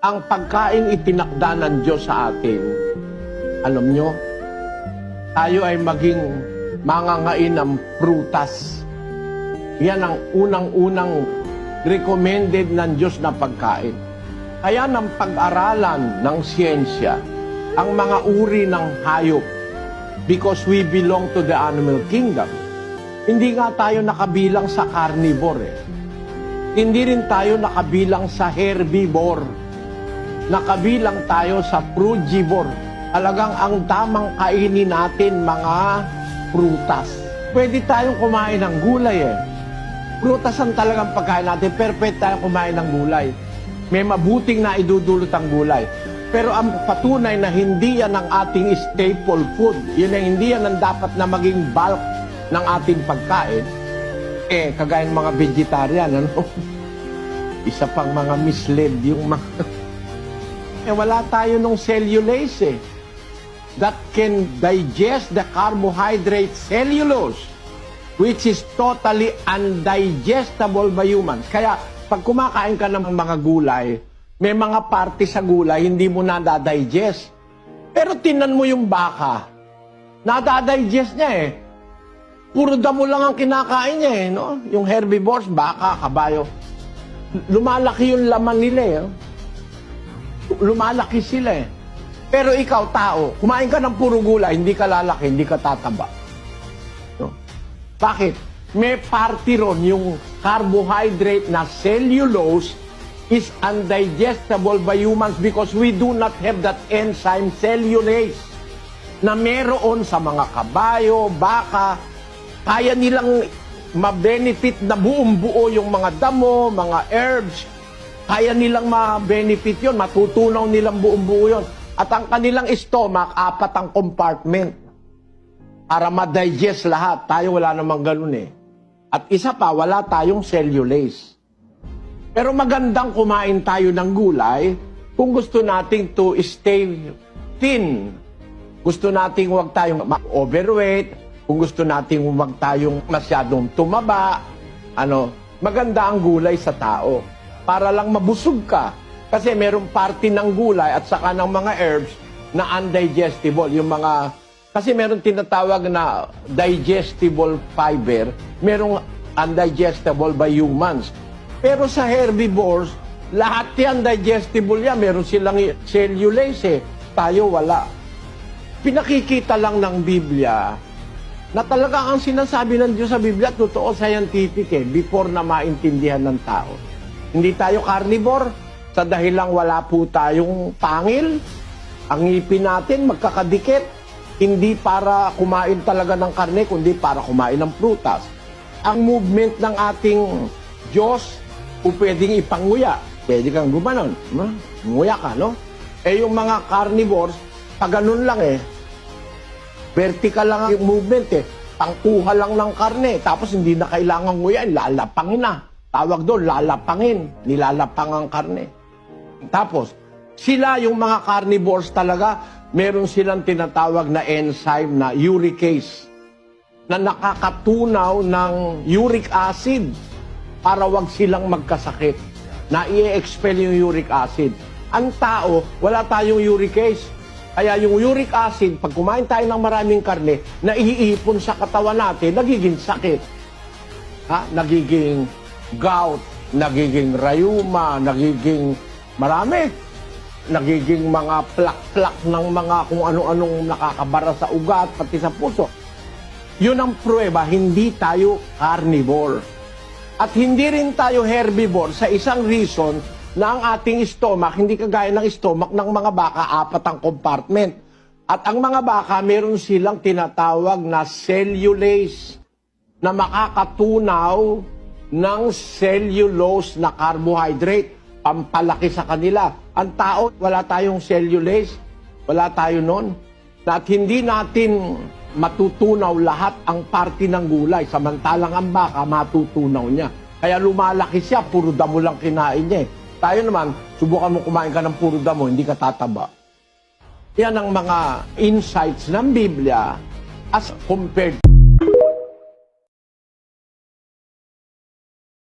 Ang pagkain itinakda ng Diyos sa atin, alam nyo, tayo ay maging mangangain ng prutas. Yan ang unang-unang recommended ng Diyos na pagkain. Kaya ng pag-aralan ng siyensya, ang mga uri ng hayop, because we belong to the animal kingdom. Hindi nga tayo nakabilang sa carnivore. Hindi rin tayo nakabilang sa herbivore. Nakabilang tayo sa frugivore. Talagang ang tamang kainin natin mga prutas. Pwede tayong kumain ng gulay eh. Prutas ang talagang pagkain natin, perfect tayong kumain ng gulay. May mabuting na idudulot ang gulay. Pero ang patunay na hindi yan ang ating staple food, yun ang hindi yan ang dapat na maging bulk ng ating pagkain, kagaya ng mga vegetarian, ano? Isa pang mga misled yung mga... wala tayo nung cellulase that can digest the carbohydrate cellulose, which is totally undigestible by humans. Kaya, pag kumakain ka ng mga gulay, may mga parte sa gulay, hindi mo nadadigest. Pero tinan mo yung baka, nadadigest niya eh. Puro damo lang ang kinakain niya eh, no? Yung herbivores, baka, kabayo. Lumalaki yung laman nila eh. Lumalaki sila eh. Pero ikaw, tao, kumain ka ng puro gulay, hindi ka lalaki, hindi ka tataba. No? Bakit? May parte ron yung carbohydrate na cellulose is undigestible by humans because we do not have that enzyme cellulase na meron sa mga kabayo, baka, kaya nilang ma-benefit na buong buo yung mga damo, mga herbs, kaya nilang ma-benefit yun, matutunaw nilang buong buo yun. At ang kanilang stomach, 4 ang compartment para ma-digest lahat. Tayo wala namang ganun eh. At isa pa, wala tayong cellulase. Pero magandang kumain tayo ng gulay kung gusto nating to stay thin. Gusto nating huwag tayong overweight, kung gusto nating huwag tayong masyadong tumaba, maganda ang gulay sa tao. Para lang mabusog ka. Kasi merong parte ng gulay at saka ng mga herbs na undigestible. Yung mga, kasi meron tinatawag na digestible fiber, merong undigestible by humans. Pero sa herbivores, lahat yan digestible yan. Meron silang cellulase eh. Tayo wala. Pinakikita lang ng Biblia na talaga ang sinasabi ng Diyos sa Biblia, totoo, scientific eh, before na maintindihan ng tao. Hindi tayo carnivore sa dahilang wala po tayong pangil. Ang ngipin natin magkakadikit. Hindi para kumain talaga ng karne, kundi para kumain ng prutas. Ang movement ng ating Diyos, pwedeng ipanguya. Pwede kang gumanon. Nguya ka, no? Yung mga carnivores, pag ganun lang eh, vertical lang ang movement eh. Pangkuha lang ng karne. Tapos hindi na kailangan nguyain, lalapangin na. Tawag doon, lalapangin. Nilalapang ang karne. Tapos, sila yung mga carnivores talaga, meron silang tinatawag na enzyme na uricase na nakakatunaw ng uric acid para wag silang magkasakit. Na i-expel yung uric acid. Ang tao, wala tayong uricase. Kaya yung uric acid, pag kumain tayo ng maraming karne, naiipon sa katawan natin, nagiging sakit. Nagiging gout, nagiging rayuma, nagiging marami. Nagiging mga plak-plak ng mga kung ano-anong nakakabara sa ugat, pati sa puso. Yun ang pruweba, hindi tayo carnivore. At hindi rin tayo herbivore sa isang reason na ang ating stomach, hindi kagaya ng stomach ng mga baka, 4 ang compartment. At ang mga baka, meron silang tinatawag na cellulase na makakatunaw ng cellulose na carbohydrate, pampalaki sa kanila. Ang tao, wala tayong cellulase, wala tayo nun. At hindi natin matutunaw lahat ang parte ng gulay, samantalang ang baka, matutunaw niya. Kaya lumalaki siya, puro damo lang kinain niya eh. Tayo naman, subukan mo kumain ka ng puro damo, hindi ka tataba. Yan ang mga insights ng Biblia as compared